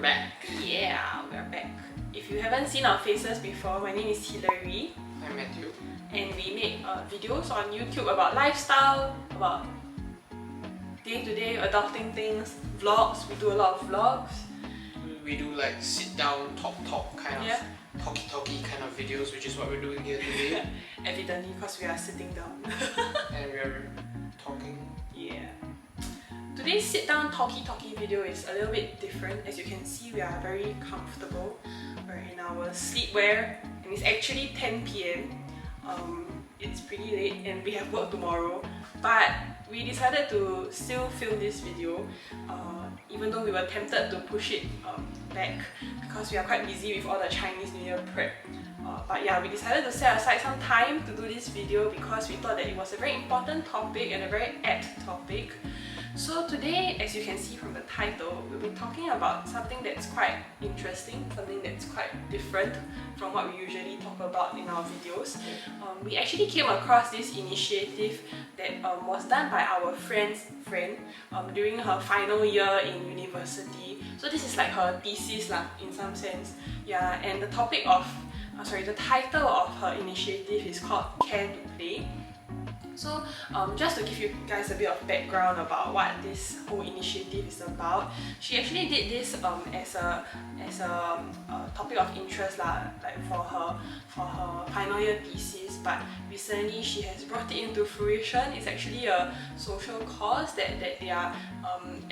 back. Yeah, we're back. If you haven't seen our faces before, my name is Hilary. I'm Matthew. And we make videos on YouTube about lifestyle, about day-to-day adulting things, vlogs. We do a lot of vlogs. We do like sit down, talk kind of talky kind of videos, which is what we're doing here today. Evidently, because we are sitting down. And we're talking. Yeah. Today's sit-down talky video is a little bit different. As you can see, we are very comfortable. We're in our sleepwear, and it's actually 10 PM. It's pretty late, and we have work tomorrow. But we decided to still film this video, even though we were tempted to push it back because we are quite busy with all the Chinese New Year prep. But yeah, we decided to set aside some time to do this video because we thought that it was a very important topic and a very apt topic. So today, as you can see from the title, we'll be talking about something that's quite interesting, something that's quite different from what we usually talk about in our videos. We actually came across this initiative that was done by our friend's friend during her final year in university. So this is like her thesis lah, in some sense. Yeah, and the topic of, the title of her initiative is called Care to Play. So just to give you guys a bit of background about what this whole initiative is about, she actually did this as a topic of interest lah, like for her final year thesis. But recently she has brought it into fruition. It's actually a social cause that they are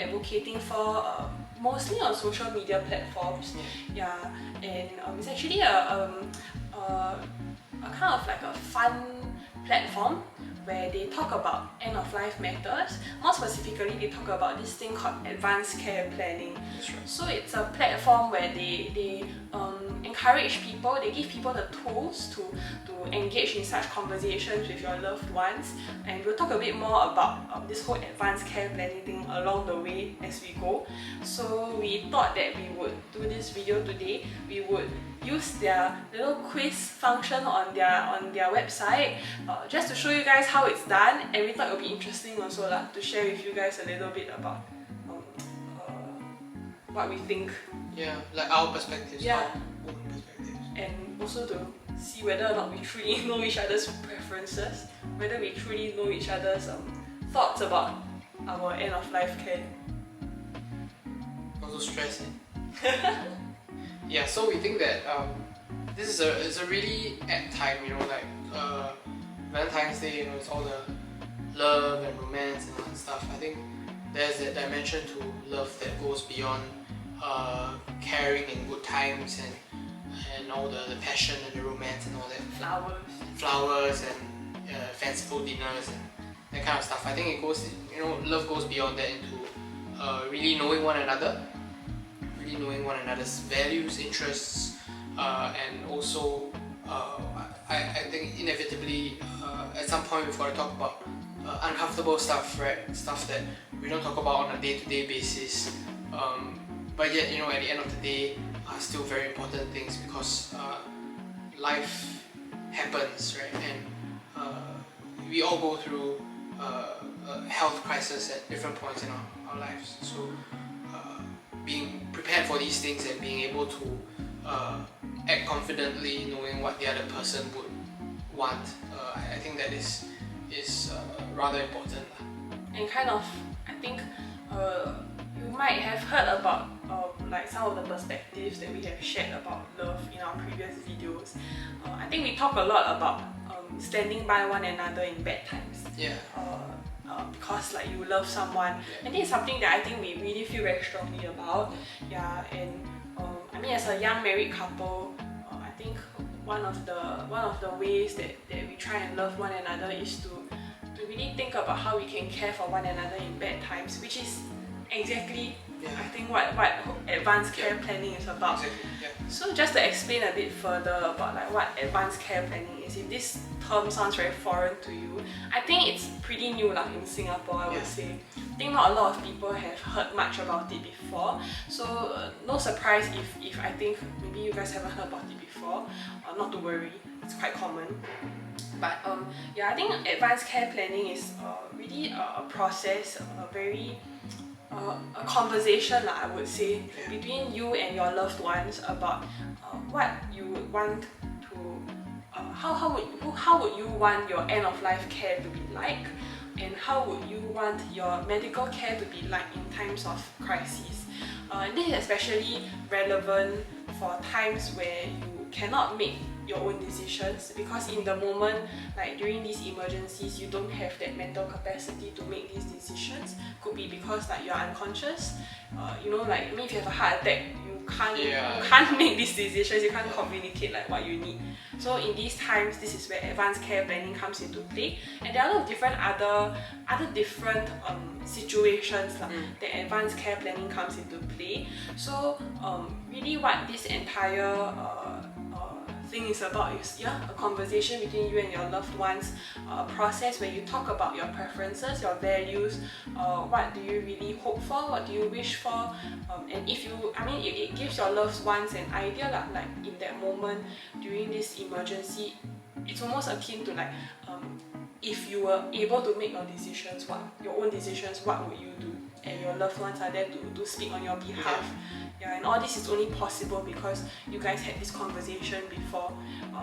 advocating for, mostly on social media platforms. Yeah, and it's actually a kind of like a fun platform where they talk about end-of-life matters. More specifically, they talk about this thing called advanced care planning. That's right. So it's a platform where they encourage people, they give people the tools to engage in such conversations with your loved ones. And we'll talk a bit more about this whole advanced care planning thing along the way as we go. So we thought that we would do this video today. We would use their little quiz function on their website just to show you guys how it's done, and we thought it would be interesting also to share with you guys a little bit about what we think. Yeah, like our perspectives, yeah. our own perspectives. And also to see whether or not we truly know each other's preferences, whether we truly know each other's thoughts about our end-of-life care. Also stressing. Yeah, so we think that this is a really apt time, you know, like Valentine's Day, you know, it's all the love and romance and all that stuff. I think there's that dimension to love that goes beyond caring in good times and all the passion and the romance and all that. Flowers and fanciful dinners and that kind of stuff. I think it goes, you know, love goes beyond that into really knowing one another. Really knowing one another's values, interests, and also I think inevitably at some point we've got to talk about uncomfortable stuff, right? Stuff that we don't talk about on a day-to-day basis, but yet, you know, at the end of the day are still very important things because life happens, right? And we all go through a health crisis at different points in our lives. So being prepared for these things and being able to act confidently, knowing what the other person would want, I think that is rather important. And kind of, I think you might have heard about like some of the perspectives that we have shared about love in our previous videos. I think we talk a lot about standing by one another in bad times. Yeah. Because like you love someone, and this is something that I think we really feel very strongly about. Yeah, and I mean, as a young married couple, I think one of the ways that we try and love one another is to really think about how we can care for one another in bad times, which is exactly I think what advanced care planning is about. Exactly. Yeah. So just to explain a bit further about like what advanced care planning is, if this term sounds very foreign to you, I think it's pretty new in Singapore, I would say. I think not a lot of people have heard much about it before. So no surprise if I think maybe you guys haven't heard about it before. Not to worry, it's quite common. But yeah, I think advanced care planning is really a process, a very a conversation, I would say, between you and your loved ones about what you would want to, how would you want your end of life care to be like, and how would you want your medical care to be like in times of crisis. And this is especially relevant for times where you cannot make your own decisions, because in the moment, like during these emergencies, you don't have that mental capacity to make these decisions. Could be because like you're unconscious, you know, like I mean, if you have a heart attack, you can't make these decisions, you can't communicate like what you need. So in these times, this is where advanced care planning comes into play, and there are a lot of different other different situations that advanced care planning comes into play. So really what this entire thing is about is a conversation between you and your loved ones, a process where you talk about your preferences, your values, what do you really hope for, what do you wish for, and if you, I mean, it gives your loved ones an idea like in that moment during this emergency. It's almost akin to like if you were able to make your decisions, your own decisions, what would you do? And your loved ones are there to speak on your behalf. And all this is only possible because you guys had this conversation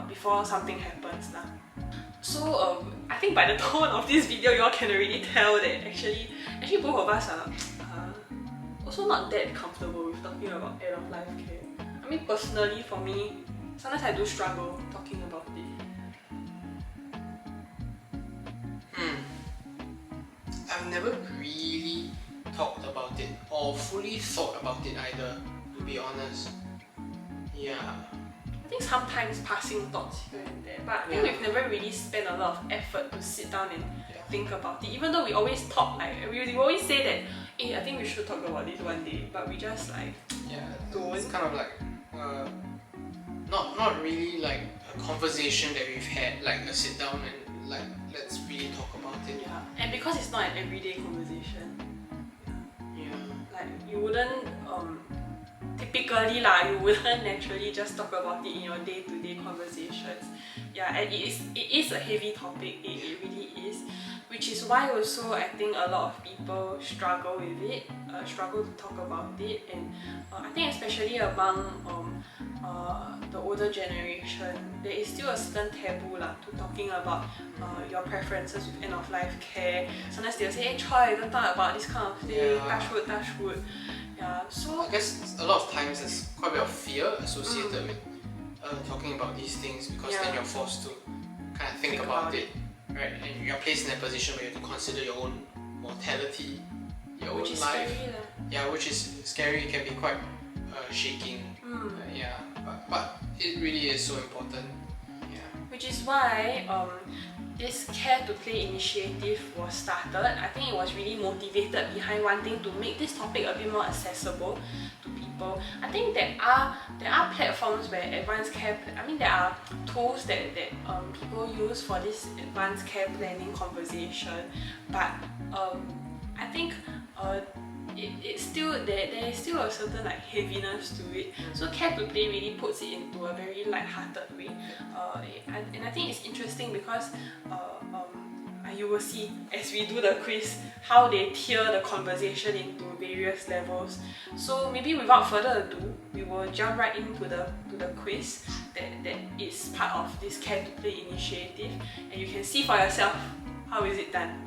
before something happens. So I think by the tone of this video, you all can already tell that actually both of us are also not that comfortable with talking about end of life care. I mean, personally for me, sometimes I do struggle talking about it. I've never really talked about it or fully thought about it either, to be honest. I think sometimes passing thoughts here and there, but I think we've never really spent a lot of effort to sit down and think about it. Even though we always talk, like we always say that, hey, I think we should talk about this one day, but we just like don't. It's kind of like not really like a conversation that we've had, like a sit down and like let's really talk about it. And because it's not an everyday conversation. Like you wouldn't typically you wouldn't naturally just talk about it in your day-to-day conversations. And it is a heavy topic, it really is. Which is why also I think a lot of people struggle with it, struggle to talk about it, and I think especially among the older generation, there is still a certain taboo to talking about your preferences with end of life care. Sometimes they'll say, hey Choi, don't talk about this kind of thing, touch wood. So I guess a lot of times there's quite a bit of fear associated with talking about these things, because then you're forced to kind of think about it. Right, and you're placed in a position where you have to consider your own mortality, your own life. Scary, which is scary. It can be quite shaking. But it really is so important. Which is why this Care to Play initiative was started. I think it was really motivated behind wanting to make this topic a bit more accessible to people. I think there are platforms where advanced care, there are tools that people use for this advanced care planning conversation, but I think it's still there is still a certain heaviness to it. So Care to Play really puts it into a very light-hearted way, and I think it's interesting because you will see as we do the quiz how they tier the conversation into various levels. So maybe without further ado, we will jump right into the quiz that is part of this Care to Play initiative, and you can see for yourself how is it done.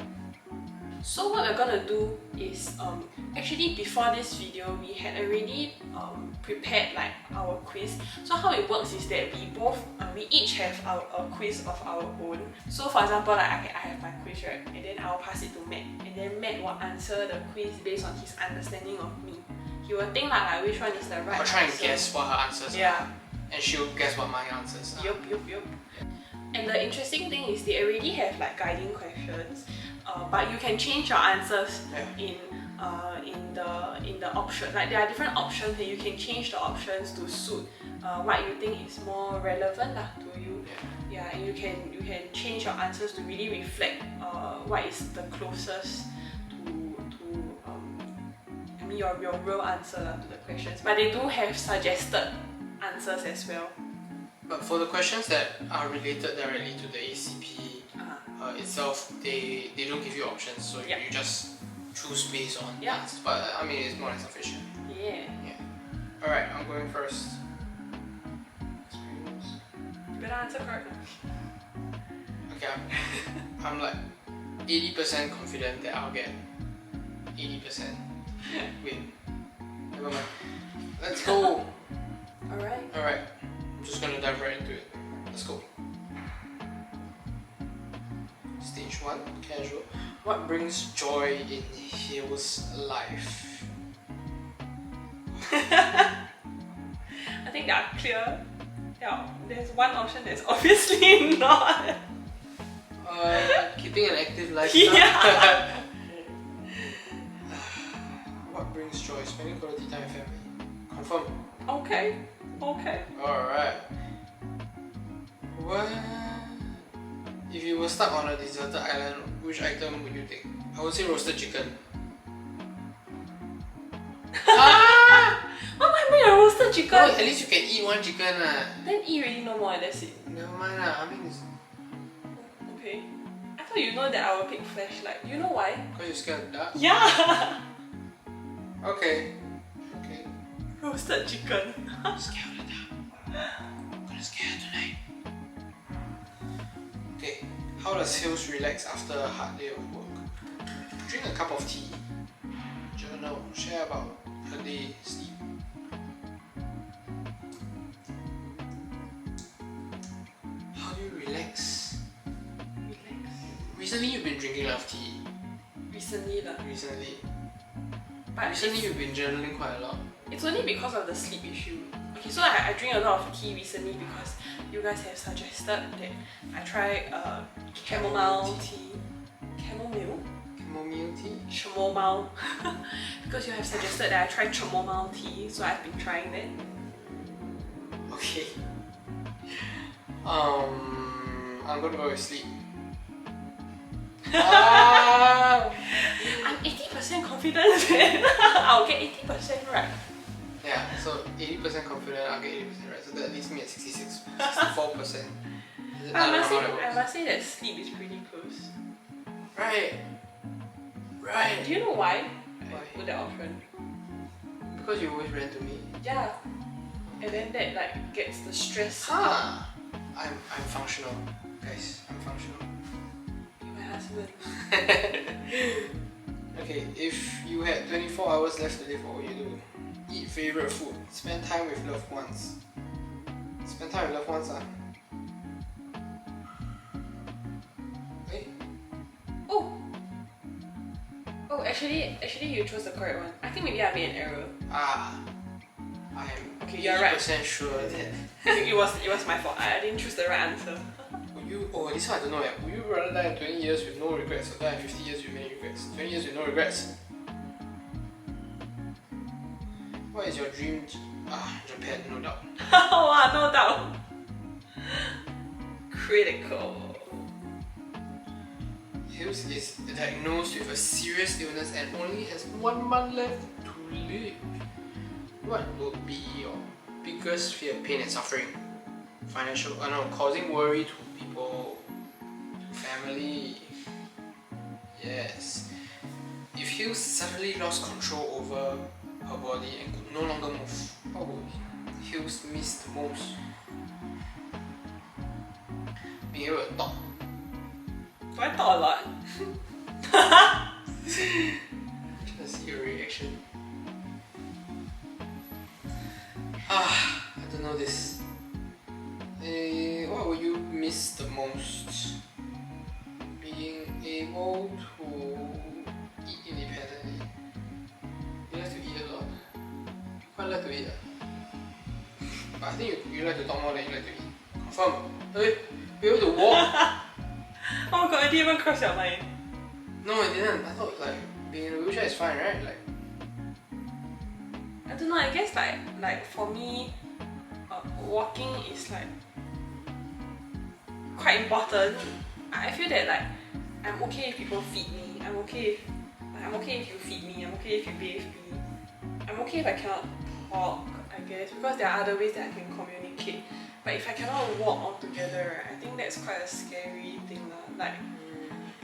So what we're gonna do is, actually before this video, we had already prepared our quiz. So how it works is that we each have a quiz of our own. So for example, I have my quiz, right, and then I'll pass it to Matt, and then Matt will answer the quiz based on his understanding of me. He will think which one is the right answer. I'll try and guess what her answers are, and she'll guess what my answers are. Yup. And the interesting thing is they already have guiding questions, but you can change your answers in the option. There are different options, and you can change the options to suit what you think is more relevant to you. And you can change your answers to really reflect what is the closest to your real answer to the questions. But they do have suggested answers as well. But for the questions that are related directly to the ACP itself, they don't give you options, so you just choose based on. Yeah. But I mean, it's more than sufficient. Yeah. Alright, I'm going first. You better answer correctly. Okay, I'm like 80% confident that I'll get 80%. Wait, never mind. Let's go. Alright. Alright, I'm just gonna dive right into it. Let's go. Stage 1, casual. What brings joy in Hill's life? I think they are clear. Yeah, there's one option that's obviously not. Keeping an active lifestyle. Yeah. What brings joy? Spending quality time with family. Confirm. Okay. Alright. What? If you were stuck on a deserted island, which item would you take? I would say roasted chicken. What might be a roasted chicken? No, at least you can eat one chicken. Then eat already no more, that's it. Never mind. I mean, it's Okay. I thought you know that I will pick flashlight. You know why? because you're scared of dark. Yeah. Okay. Roasted chicken. Scared of the dark. I'm gonna scare her tonight. Okay. How does Hills relax after a hard day of work? Drink a cup of tea. Journal. Share about her day. Sleep. How do you relax? Recently you've been drinking a lot of tea. Recently lah. But Recently you've been journaling quite a lot. it's only because of the sleep issue. Okay, so I drink a lot of tea recently because you guys have suggested that I try chamomile tea. Chamomile tea? Chamomile. Because you have suggested that I try chamomile tea, so I've been trying that. Okay. I'm gonna go with sleep. I'm 80% confident that I'll get 80% right. Yeah, so 80% confident, I'll get 80% right. So that leaves me at 64%. I must say that sleep is pretty close. Right. Do you know why? Why? Put that option. Because you always ran to me. Yeah. And then that like gets the stress. I'm functional, guys. I'm functional. You're my husband. Okay, if you had 24 hours left to live, what would you do? Eat favorite food. Spend time with loved ones. Spend time with loved ones, Hey. Oh, actually, you chose the correct one. I think maybe I made an error. I'm Okay, you're right. 80% sure that. it was my fault. I didn't choose the right answer. Would you? Oh, this one I don't know yet. Would you rather die in 20 years with no regrets or die in 50 years with many regrets? 20 years with no regrets. What is your dream? Japan, no doubt. Wow, no doubt. Critical. Hills is diagnosed with a serious illness and only has 1 month left to live. What would be your biggest fear? Pain and suffering. Financial, causing worry to people, to family. Yes. If Hills suddenly lost control over her body and could no longer move, what would Hills miss the most? Being able to talk. Do I talk a lot? I'm trying to see your reaction. I don't know this. What would you miss the most? Being able to eat independently. You like to eat a lot. You quite like to eat. But I think you like to talk more than you like to eat. Confirm. Hey, be able to walk. Oh my god, I didn't even cross your mind. No, I didn't. I thought like being in a wheelchair is fine, right? Like. I don't know, I guess like for me, walking is like quite important. I feel that like I'm okay if people feed me. I'm okay if you feed me. I'm okay if you bathe me. I'm okay if I cannot talk, I guess, because there are other ways that I can communicate. But if I cannot walk altogether, I think that's quite a scary thing. Like,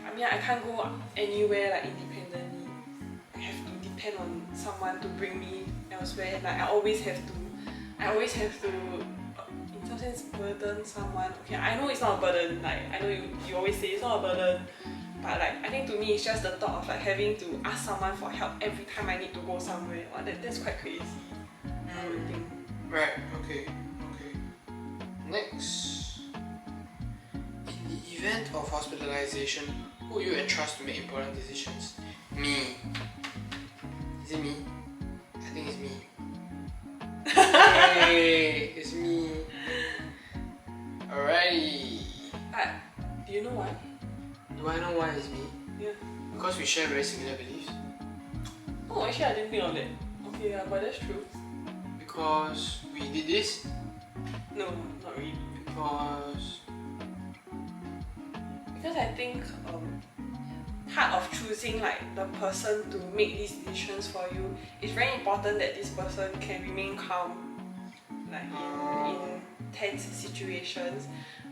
I mean, I can't go anywhere like independently. depend on someone to bring me elsewhere. Like I always have to in some sense burden someone. Okay, I know it's not a burden, like I know you always say it's not a burden, but like I think to me it's just the thought of like having to ask someone for help every time I need to go somewhere. Well, that's quite crazy. I would think. Right, okay. Next. In the event of hospitalization, who will you entrust to make important decisions? Me. Is it me? I think it's me. Hey, it's me. Alrighty. Do you know why? Do I know why it's me? Yeah. Because we share very similar beliefs. Oh, actually I didn't think of that. Okay, yeah, but that's true. Because we did this. No, not really. Because I think part of choosing like the person to make these decisions for you, it's very important that this person can remain calm, like in tense situations.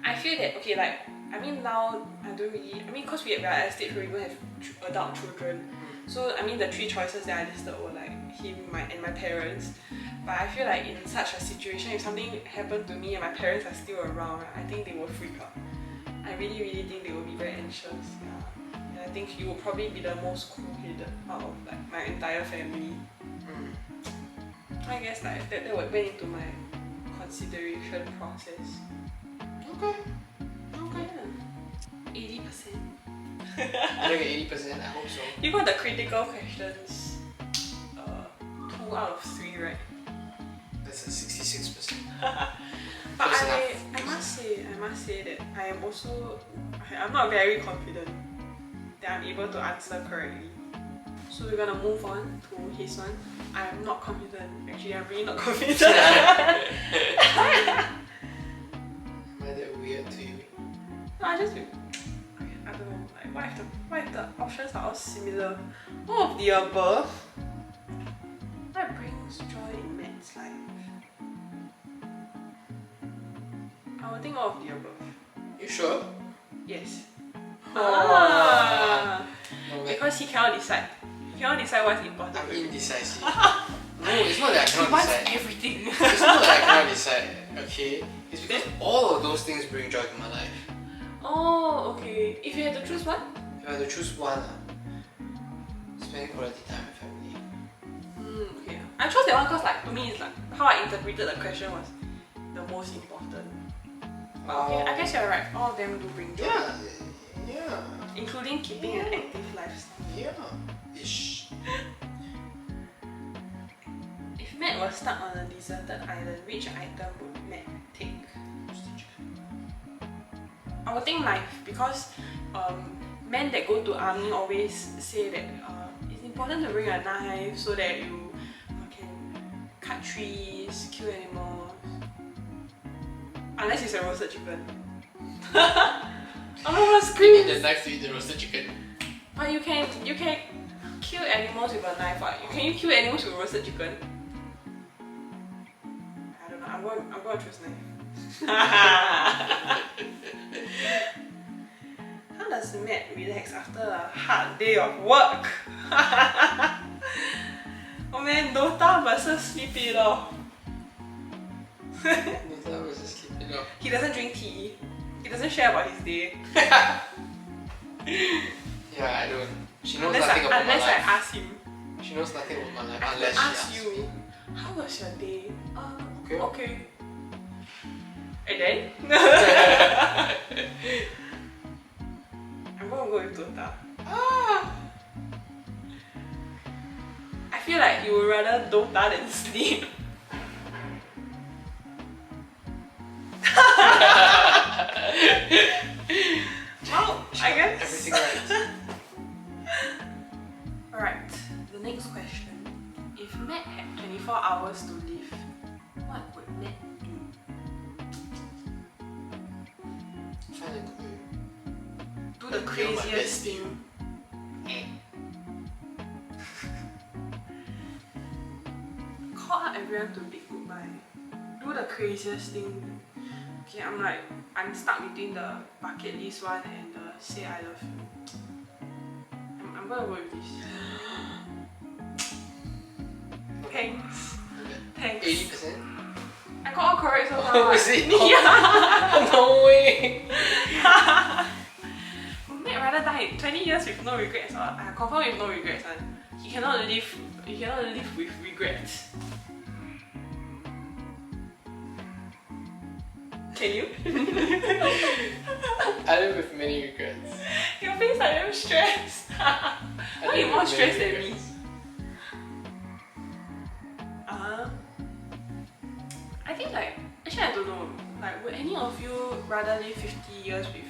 I feel that okay, like I mean now I don't really. I mean, because we are at a stage where we don't have adult children, so I mean the 3 choices that I listed were like him, and my parents. But I feel like in such a situation, if something happened to me and my parents are still around, I think they will freak out. I really think they will be very anxious. Yeah. And I think you will probably be the most cool-headed out of like my entire family. I guess like that went into my consideration process. Okay. Yeah. 80%. I don't get 80%, I hope so. You got the critical questions 2 out of 3, right? That's a 66%. But I must say that I am also, I'm not very confident that I'm able to answer correctly. So we're gonna move on to his one. I'm not confident. Actually, I'm really not confident. Am I that weird to you? No, I don't know. Like, what if the options are all similar? All of the above. What brings joy in Matt's life? I would think all of the above. You sure? Yes. No, Because he cannot decide. He cannot decide what's important. I'm indecisive. No, it's not that I He cannot wants decide. everything. It's not that I cannot decide, okay? It's because all of those things bring joy to my life. Oh, okay. If you had to choose one? If I had to choose one, spending quality time with family. Okay. I chose that one because like to me it's like how I interpreted the question was the most important. But okay, I guess you're right. All of them do bring joy. Yeah. Including keeping an active lifestyle. Yeah. Ish. If Matt was stuck on a deserted island, which item would Matt take? I would think knife because men that go to army always say that it's important to bring a knife so that you can cut trees, kill animals. Unless it's a roasted chicken. I don't want to scream. You need the knife to eat the roasted chicken. But you can kill animals with a knife. Can you kill animals with roasted chicken? I don't know. I'm going to choose knife. How does Matt relax after a hard day of work? Oh man, Dota versus sleep it off. Dota versus sleep it off. He doesn't drink tea. He doesn't share about his day. Yeah, I don't. She knows nothing about my unless I life. ask him. She knows nothing about my life I unless she ask asks you, me. how was your day? Okay. And then? I'm gonna go with Dota. I feel like you would rather Dota than sleep. Well, I guess. Everything right. Alright, the next question. If Matt had 24 hours to live, what would Matt do? Find a good way. Do the craziest thing. Call up everyone to big goodbye. Do the craziest thing. Okay, I'm stuck between the bucket list one and the say I love you. I'm gonna go with this. Thanks. Okay. Thanks. 80%? I got all correct so far. Oh, is it? Yeah. No way! I'd rather die 20 years with no regrets. I confirm with no regrets. He cannot live with regrets. Can you? I live with many regrets. Your face like I'm stressed. Why are you more stressed than me? I think actually I don't know. Like, would any of you rather live 50 years with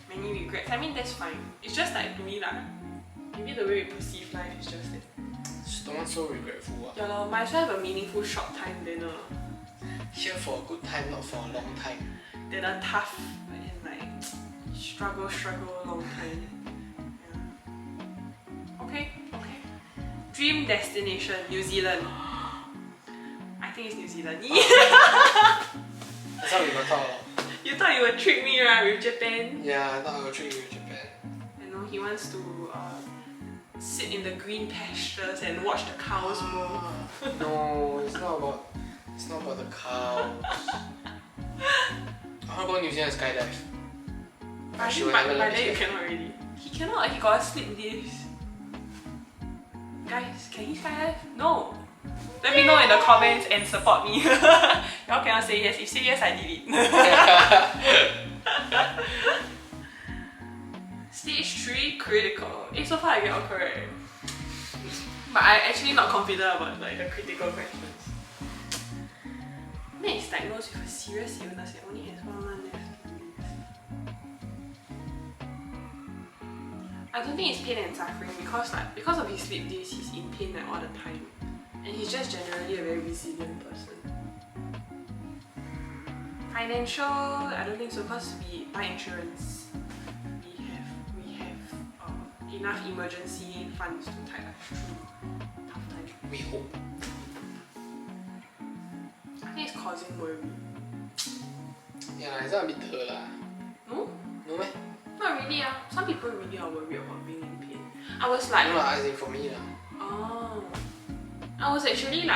many regrets? I mean, that's fine. It's just like to me maybe the way we perceive life is just that. Just don't want so regretful. Yeah lor, might as well have a meaningful short time than Here for a good time, not for a long time. a tough and struggle long time. Yeah. Okay. Dream destination, New Zealand. I think it's New Zealand. That's how we got talk about. You thought you would trick me, right, with Japan? Yeah, I thought I would treat you with Japan. I know he wants to sit in the green pastures and watch the cows move. No, it's not about the cows. I want to go New Zealand skydive. I think by then you cannot already. He cannot, he got a slip disc. Guys, can he skydive? No! Let me know in the comments and support me. Y'all cannot say yes. If you say yes, I delete. Stage 3 critical. So far I get all correct. But I'm actually not confident about the critical questions. Man is diagnosed with a serious illness and only has 1 month left to live. I don't think it's pain and suffering because of his sleep days, he's in pain all the time. And he's just generally a very resilient person. Financial, I don't think so because we buy insurance. We have enough emergency funds to tide us through tough times. We hope. I think it's causing worry. Yeah, it's not a bit duh lah. No? No meh? Not really. Some people really are worried about being in pain. I was like... No, as in for me lah. Oh. I was actually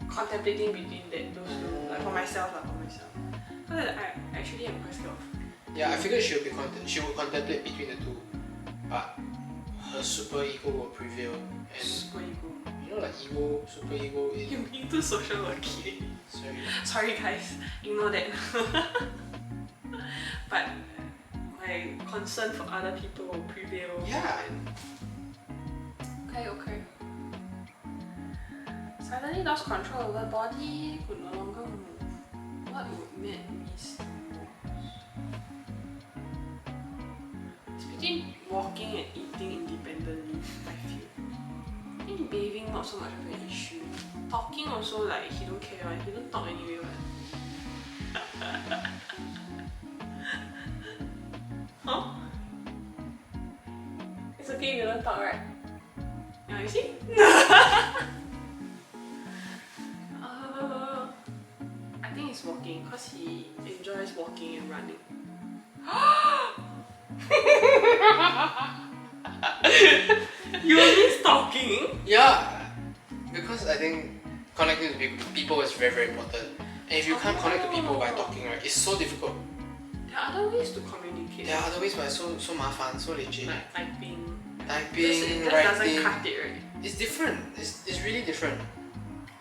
contemplating between those two, for myself. Because I actually am quite scared of. Yeah, I figured she would contemplate between the two, but her super ego will prevail. And super ego. You know, ego, super ego. You're being too social worky. Sorry guys, ignore that. But my concern for other people will prevail. Yeah. Okay. Suddenly lost control over body, could no longer move. What would make me stop? It's between walking and eating independently, I feel. I think bathing not so much of an issue. Talking also he don't care he don't talk anyway Huh? It's okay if you don't talk, right? Yeah, you see? I think it's walking because he enjoys walking and running. You miss talking? Yeah, because I think connecting to people is very, very important. And if you can't connect to people by talking, right, it's so difficult. There are other ways to communicate. There are other ways, but it's so mafan, so legit. Like typing. Typing, that writing. doesn't cut it, right? It's different. It's really different.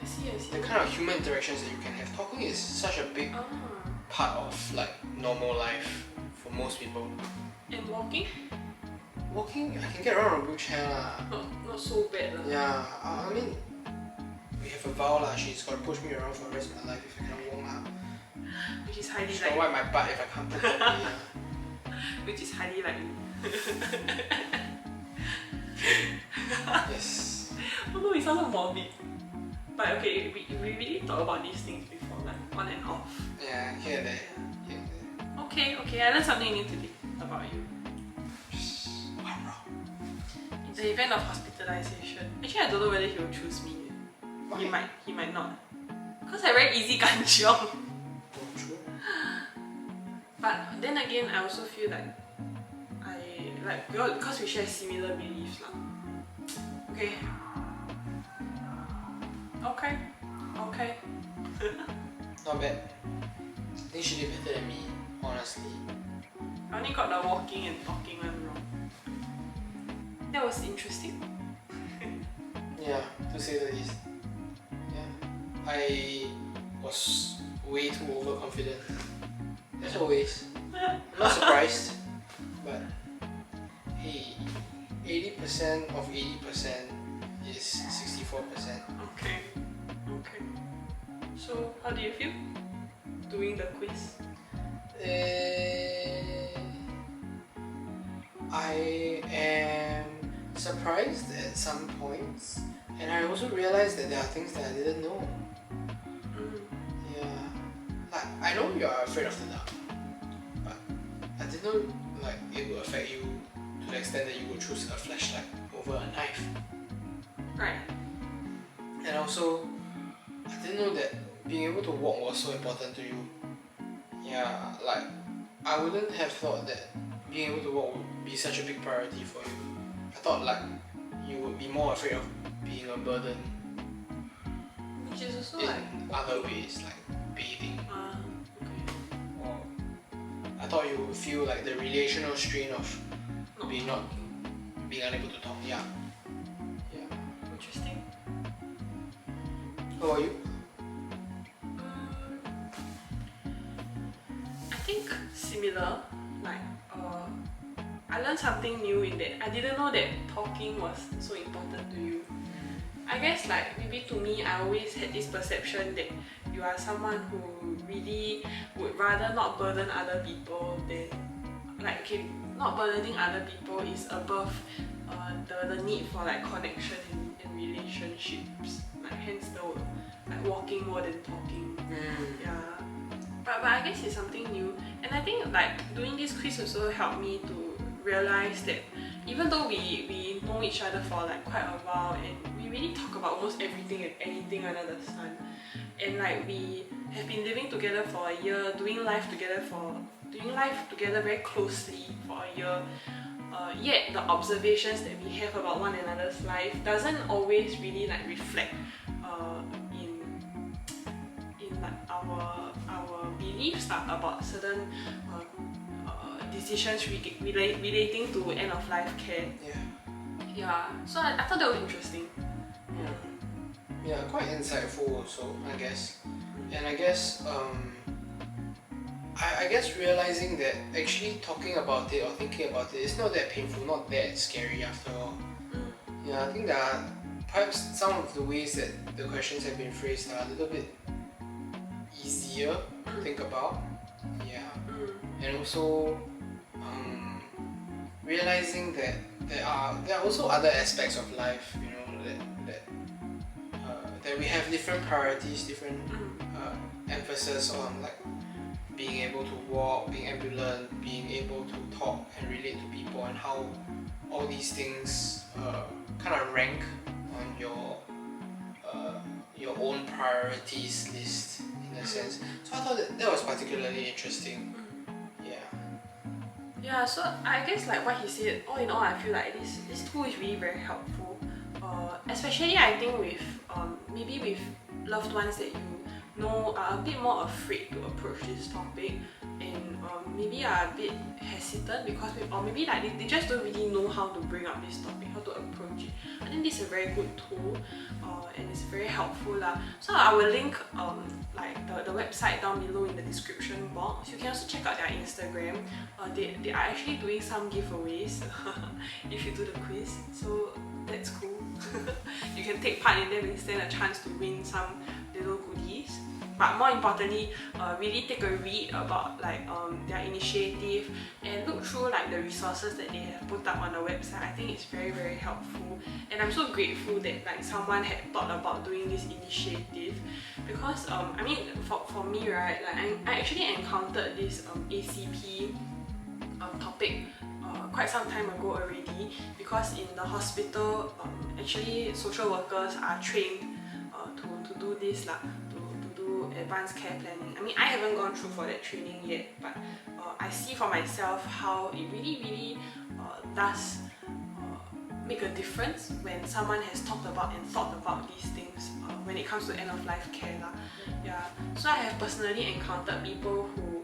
I see. The kind of human interactions that you can have. Talking is such a big part of normal life for most people. And walking? Walking, I can get around on a wheelchair lah. Not so bad lah. Yeah, I mean, we have a vow lah. She's gonna push me around for the rest of my life if I cannot walk lah. Which is highly She's gonna wipe my butt if I can't walk properly. Which is highly likely. Yes. Oh no, it sounds so morbid. But okay, we really talk about these things before, on and off. Yeah, here and there. Okay, I learned something new today about you. I'm wrong. In the event of hospitalization, actually I don't know whether he will choose me. Why? He might not. Because I very easy kanchiong. Oh, true. But then again, I also feel because we share similar beliefs lah. Okay. Okay. Okay. Not bad. I think she did better than me, honestly. I only got the walking and talking one wrong. That was interesting. Yeah, to say the least. Yeah. I was way too overconfident. As always. I'm not surprised. But hey, 80% of 80% is 64%. Okay. Okay. So, how do you feel doing the quiz? I am surprised at some points, and I also realized that there are things that I didn't know. Yeah, like I know you are afraid of the dark, but I didn't know like it would affect you to the extent that you would choose a flashlight over a knife. Right. And also, I didn't know that being able to walk was so important to you. Yeah, like I wouldn't have thought that being able to walk would be such a big priority for you. I thought like you would be more afraid of being a burden Which is also in like... other ways, like bathing. Okay. Or I thought you would feel like the relational strain of being unable to talk. Yeah. Yeah. Interesting. How about you? I think similar. Like, I learned something new in that I didn't know that talking was so important to you. I guess like maybe to me, I always had this perception that you are someone who really would rather not burden other people than like, okay, not burdening other people is above the need for like connection and relationships. Like hence the like walking more than talking. Yeah. But I guess it's something new, and I think like doing this quiz also helped me to realize that even though we know each other for like quite a while and we really talk about almost everything and anything under the sun, and like we have been living together for a year, doing life together very closely for a year, yet the observations that we have about one another's life doesn't always really like reflect in like our beliefs about certain decisions relating to end of life care. Yeah. So I thought that was interesting. Yeah, quite insightful also, I guess. And I guess I guess realizing that actually talking about it or thinking about it is not that painful, not that scary after all. Yeah, I think that perhaps some of the ways that the questions have been phrased are a little bit easier to think about. Yeah. And also realizing that there are also other aspects of life, you know, that we have different priorities, different emphasis on like being able to walk, being ambulant, being able to talk and relate to people, and how all these things kind of rank on your own priorities list in a sense. So I thought that was particularly interesting. Yeah, so I guess like what he said, all in all, I feel like this tool is really very helpful. Especially I think with maybe with loved ones that you know are a bit more afraid to approach this topic, and maybe are a bit hesitant because or maybe like they just don't really know how to bring up this topic, how to approach it. I think this is a very good tool, and it's very helpful lah. So I will link like the website down below in the description box. You can also check out their Instagram. They are actually doing some giveaways if you do the quiz, so that's cool. You can take part in them and stand a chance to win some little goodies. But more importantly, really take a read about like their initiative and look through like the resources that they have put up on the website. I think it's very, very helpful, and I'm so grateful that like someone had thought about doing this initiative, because I mean for me, right, like I actually encountered this ACP topic quite some time ago already, because in the hospital actually social workers are trained to do this lah, to do advanced care planning. I mean, I haven't gone through for that training yet, but I see for myself how it really does make a difference when someone has talked about and thought about these things when it comes to end of life care lah. Yeah, so I have personally encountered people who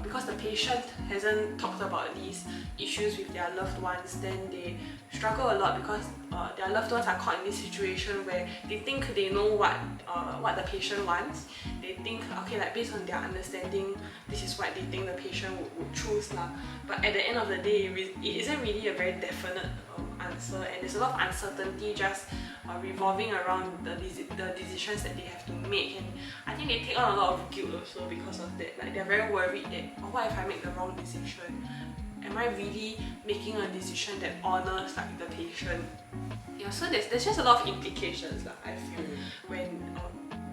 because the patient hasn't talked about these issues with their loved ones, then they struggle a lot because their loved ones are caught in this situation where they think they know what the patient wants. They think, okay, like based on their understanding, this is what they think the patient would choose lah. But at the end of the day, it isn't really a very definite answer, and there's a lot of uncertainty just revolving around the decisions that they have to make, and I think they take on a lot of guilt also because of that. Like they're very worried that, oh, what if I make the wrong decision? Am I really making a decision that honors like the patient? Yeah, so there's just a lot of implications I feel when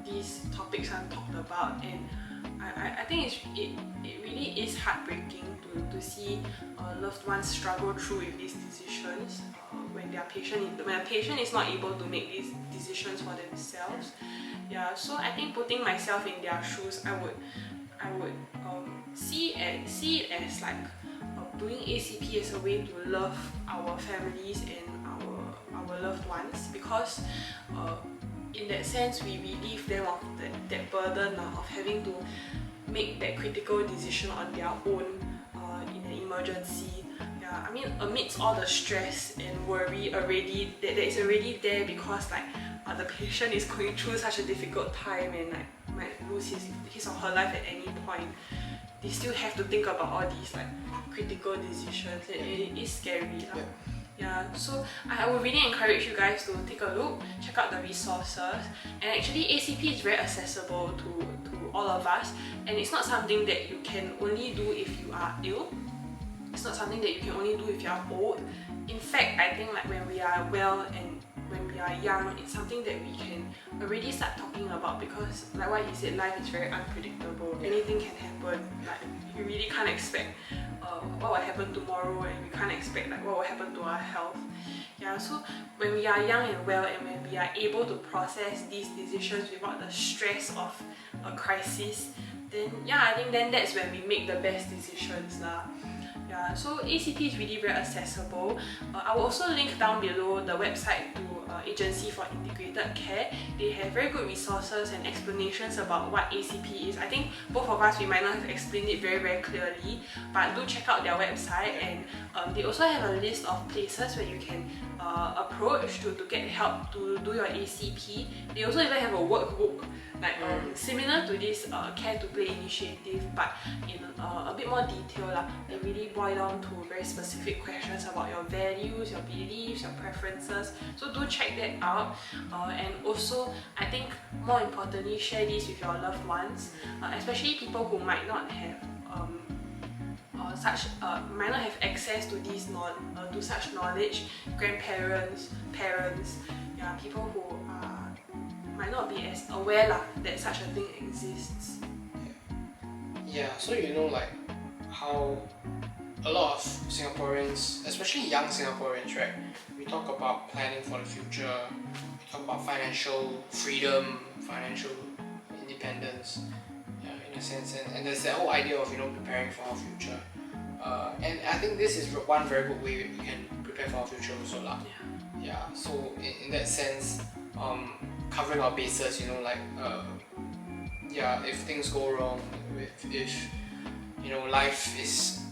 these topics are talked about, and I think it really is heartbreaking to see loved ones struggle through with these decisions when the patient is not able to make these decisions for themselves. Yeah, so I think putting myself in their shoes, I would see it as like doing ACP as a way to love our families and our loved ones, because in that sense we relieve them of that burden of having to make that critical decision on their own in an emergency. Yeah, I mean, amidst all the stress and worry that is already there because like the patient is going through such a difficult time and like might lose his or her life at any point, they still have to think about all these like critical decisions, and it is scary. Yeah, so I would really encourage you guys to take a look, check out the resources, and actually ACP is very accessible to all of us, and it's not something that you can only do if you are ill. It's not something that you can only do if you are old. In fact, I think like when we are well and when we are young, it's something that we can already start talking about, because like what you said, life is very unpredictable. Anything can happen. Like you really can't expect what will happen tomorrow, and we can't expect like what will happen to our health. Yeah, so when we are young and well, and when we are able to process these decisions without the stress of a crisis, then yeah, I think then that's when we make the best decisions lah. Yeah, so ACP is really very accessible. I will also link down below the website to Agency for Integrated Care. They have very good resources and explanations about what ACP is. I think both of us, we might not have explained it very clearly, but do check out their website, and they also have a list of places where you can approach to get help to do your ACP. They also even have a workbook like similar to this Care to Play initiative, but in a bit more detail lah. They really boil down to very specific questions about your values, your beliefs, your preferences. So do check that out, and also I think more importantly, share this with your loved ones, especially people who might not have might not have access to to such knowledge. Grandparents, parents, yeah, people who might not be as aware that such a thing exists. Yeah, so you know like how a lot of Singaporeans, especially young Singaporeans, right? We talk about planning for the future, we talk about financial freedom, financial independence, yeah, in a sense, and there's that whole idea of preparing for our future. And I think this is one very good way we can prepare for our future also lah. Yeah. So in that sense, covering our bases, if things go wrong, if life is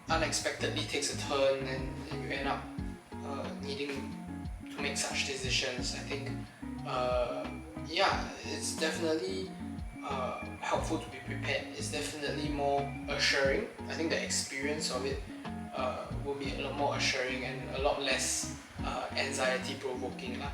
unexpectedly takes a turn and you end up needing to make such decisions, I think it's definitely helpful to be prepared. It's definitely more assuring. I think the experience of it will be a lot more assuring and a lot less anxiety provoking lah.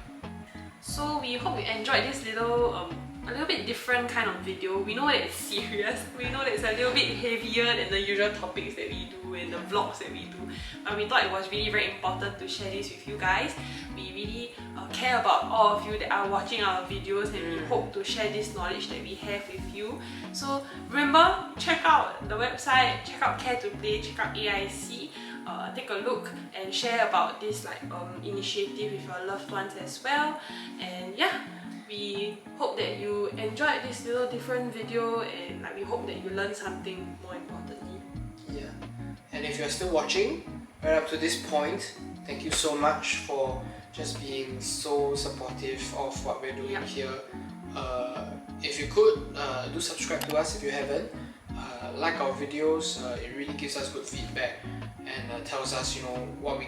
So we hope you enjoyed this little a little bit different kind of video. We know that it's serious, we know that it's a little bit heavier than the usual topics that we do and the vlogs that we do, but we thought it was really very important to share this with you guys. We really care about all of you that are watching our videos, and we hope to share this knowledge that we have with you. So remember, check out the website, check out Care to Play, check out AIC, take a look and share about this initiative with your loved ones as well. And yeah, we hope that you enjoyed this little different video, and we hope that you learned something more importantly. Yeah. And if you're still watching right up to this point, thank you so much for just being so supportive of what we're doing here. If you could, do subscribe to us if you haven't. Like our videos, it really gives us good feedback and tells us, you know, what we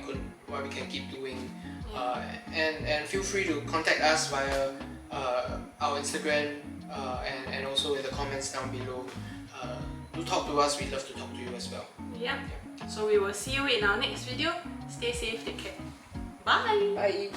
can keep doing. And feel free to contact us via our Instagram and also in the comments down below. Do talk to us. We'd love to talk to you as well. Yeah. So we will see you in our next video. Stay safe. Take care. Bye. Bye.